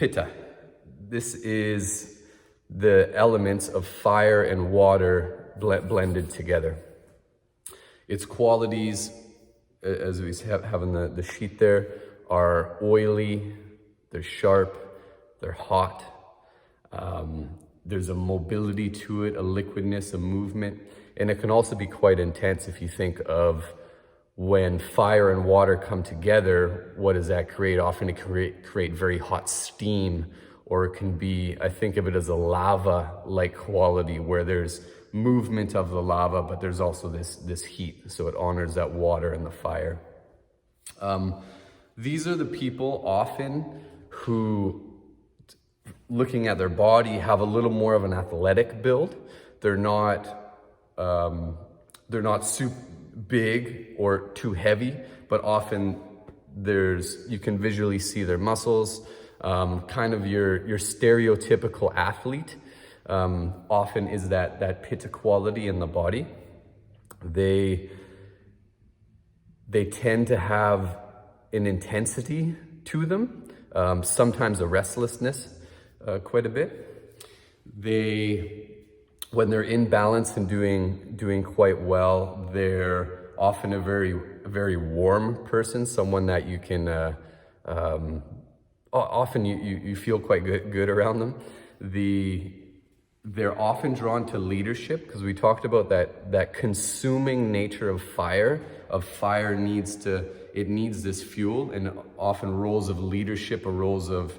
Pitta. This is the elements of fire and water blended together. Its qualities, as we have in the sheet there, are oily, they're sharp, they're hot. There's a mobility to it, a liquidness, a movement, and it can also be quite intense if you think of when fire and water come together. What does that create? Often it can create very hot steam, or it can be, I think of it as a lava-like quality where there's movement of the lava, but there's also this heat. So it honors that water and the fire. These are the people often who, looking at their body, have a little more of an athletic build. They're not super big or too heavy, but often you can visually see their muscles. Kind of your stereotypical athlete often is that pitta quality in the body. They tend to have an intensity to them, sometimes a restlessness, quite a bit. When they're in balance and doing quite well, they're often a very warm person, someone that you can often you feel quite good around them. They're often drawn to leadership, because we talked about that consuming nature of fire. Needs this fuel, and often roles of leadership or roles of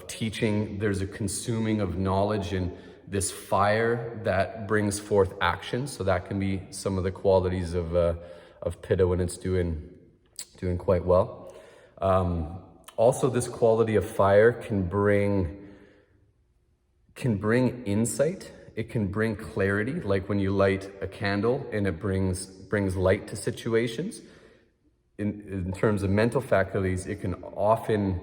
teaching. There's a consuming of knowledge and this fire that brings forth action. So that can be some of the qualities of Pitta when it's doing quite well. Also, this quality of fire can bring insight. It can bring clarity, like when you light a candle and it brings light to situations. In terms of mental faculties, it can often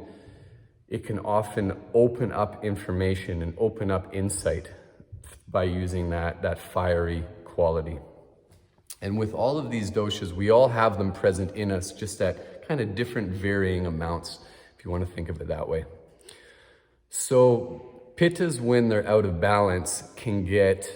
open up information and open up insight by using that fiery quality. And with all of these doshas, we all have them present in us, just at kind of different varying amounts, if you want to think of it that way. So pittas, when they're out of balance, can get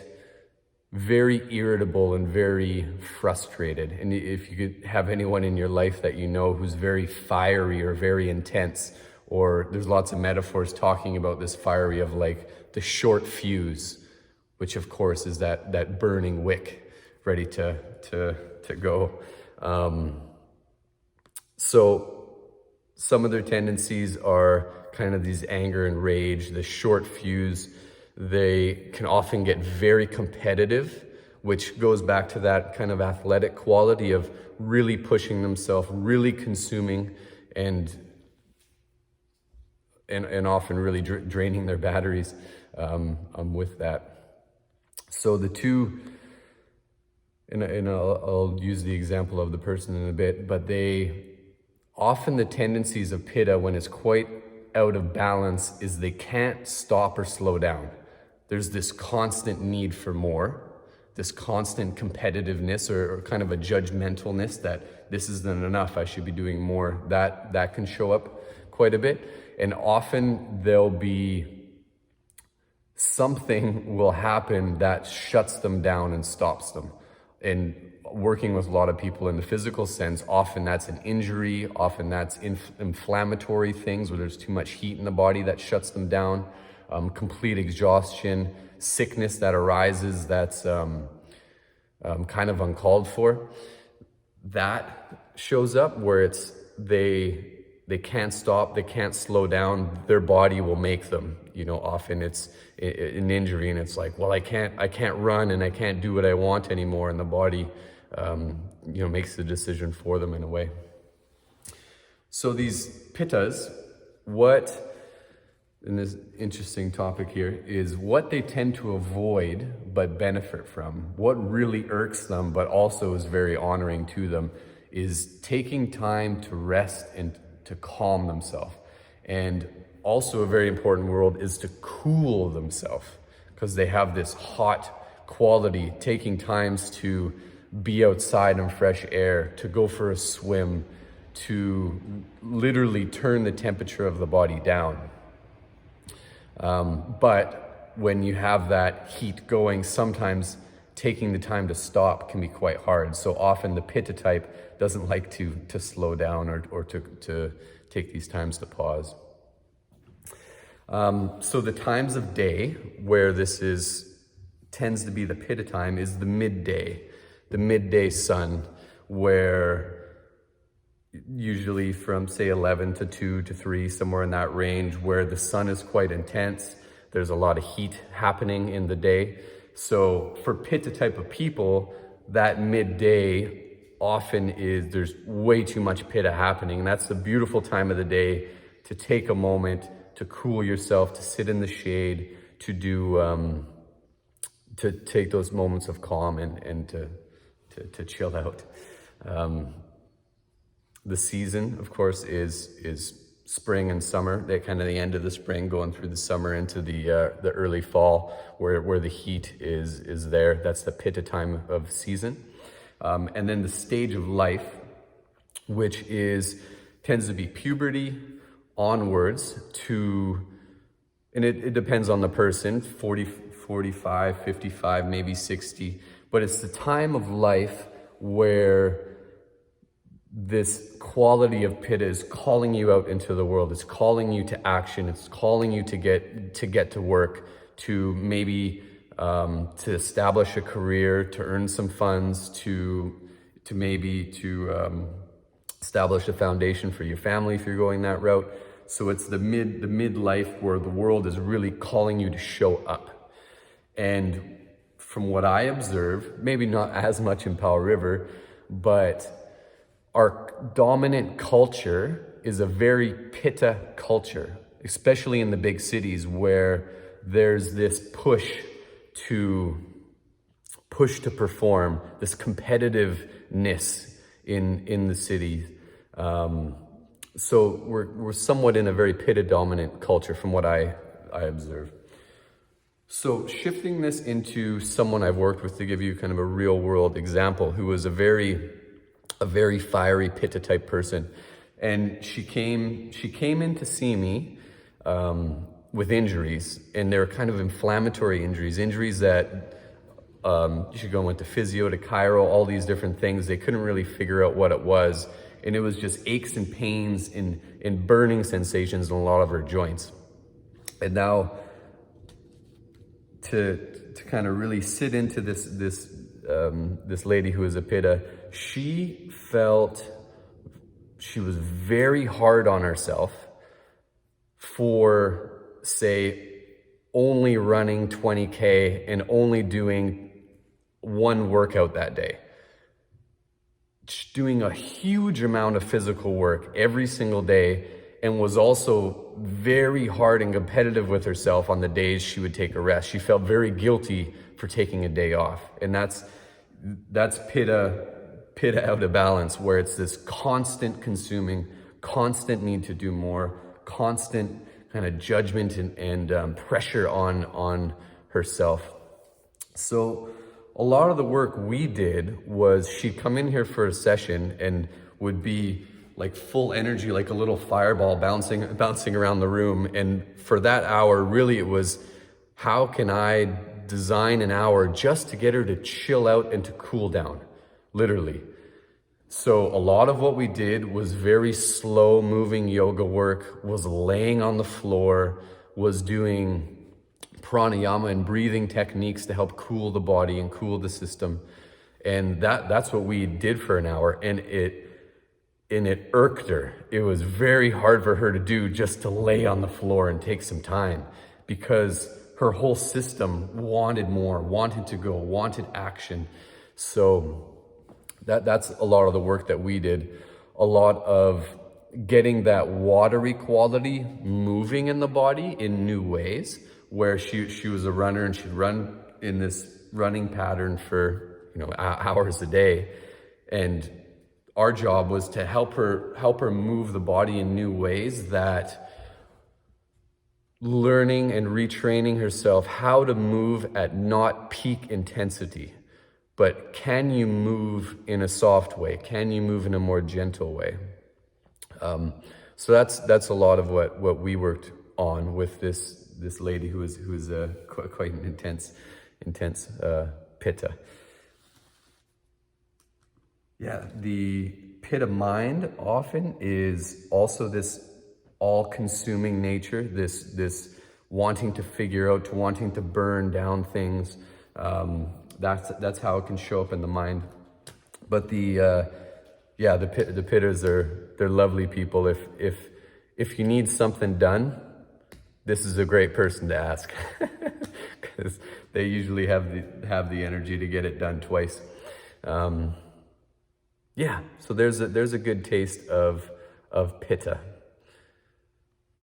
very irritable and very frustrated. And if you could have anyone in your life that you know who's very fiery or very intense, or there's lots of metaphors talking about this fiery of like the short fuse, which of course is that burning wick ready to go. So some of their tendencies are kind of these anger and rage, the short fuse. They can often get very competitive, which goes back to that kind of athletic quality of really pushing themselves, really consuming, and often really draining their batteries with that. So the two, and I'll use the example of the person in a bit, but often the tendencies of Pitta when it's quite out of balance is they can't stop or slow down. There's this constant need for more, this constant competitiveness or kind of a judgmentalness that this isn't enough, I should be doing more. That can show up quite a bit. And often something will happen that shuts them down and stops them. And working with a lot of people in the physical sense, often that's an injury, often that's inflammatory things where there's too much heat in the body that shuts them down, complete exhaustion, sickness that arises that's kind of uncalled for. That shows up where they can't stop, they can't slow down, their body will make them. Often it's an injury and it's like, well, I can't run and I can't do what I want anymore, and the body makes the decision for them in a way. So these pittas, and this interesting topic here, is what they tend to avoid but benefit from. What really irks them but also is very honoring to them is taking time to rest and to calm themselves. And also a very important word is to cool themselves, because they have this hot quality, taking times to be outside in fresh air, to go for a swim, to literally turn the temperature of the body down. But when you have that heat going, sometimes taking the time to stop can be quite hard. So often the Pitta type doesn't like to slow down or to take these times to pause. So the times of day where this tends to be the Pitta time is the midday sun, where usually from say 11 to 2 to 3, somewhere in that range, where the sun is quite intense. There's a lot of heat happening in the day. So for Pitta type of people, that midday often there's way too much Pitta happening. And that's the beautiful time of the day to take a moment to cool yourself, to sit in the shade, to do, to take those moments of calm and to chill out. The season, of course, is spring and summer. They're kind of the end of the spring, going through the summer into the early fall, where the heat is there. That's the Pitta time of season. And then the stage of life, which tends to be puberty onwards and it depends on the person, 40, 45, 55, maybe 60. But it's the time of life where this quality of Pitta is calling you out into the world. It's calling you to action. It's calling you to get to work, to maybe to establish a career, to earn some funds, to establish a foundation for your family if you're going that route. So it's the midlife where the world is really calling you to show up. And from what I observe, maybe not as much in Powell River, but our dominant culture is a very Pitta culture, especially in the big cities where there's this push to perform, this competitiveness in the city. So we're somewhat in a very Pitta dominant culture from what I observe. So shifting this into someone I've worked with to give you kind of a real world example, who was a very fiery Pitta type person. And she came in to see me with injuries, and they're kind of inflammatory injuries that she went to physio, to chiro, all these different things. They couldn't really figure out what it was. And it was just aches and pains and burning sensations in a lot of her joints. And now to kind of really sit into this lady who is a Pitta, she felt she was very hard on herself for, say, only running 20K and only doing one workout that day. Doing a huge amount of physical work every single day, and was also very hard and competitive with herself on the days she would take a rest. She felt very guilty for taking a day off. And that's Pitta out of balance, where it's this constant consuming, constant need to do more, constant kind of judgment and pressure on herself. So a lot of the work we did was she'd come in here for a session and would be like full energy, like a little fireball bouncing around the room. And for that hour, really it was, how can I design an hour just to get her to chill out and to cool down, literally. So a lot of what we did was very slow moving yoga work, was laying on the floor, was doing pranayama and breathing techniques to help cool the body and cool the system. And that's what we did for an hour. And it irked her. It was very hard for her to do, just to lay on the floor and take some time, because her whole system wanted more, wanted to go, wanted action. So that's a lot of the work that we did. A lot of getting that watery quality moving in the body in new ways, where she was a runner and she'd run in this running pattern for hours a day. And our job was to help her move the body in new ways, that learning and retraining herself how to move at not peak intensity, but can you move in a soft way? Can you move in a more gentle way? So that's a lot of what we worked on with this lady who's quite an intense Pitta. Yeah, the Pitta mind often is also this all-consuming nature, this wanting to figure out, to wanting to burn down things. That's how it can show up in the mind. But the Pittas they're lovely people. If you need something done, this is a great person to ask, because they usually have the energy to get it done twice. So there's a good taste of Pitta.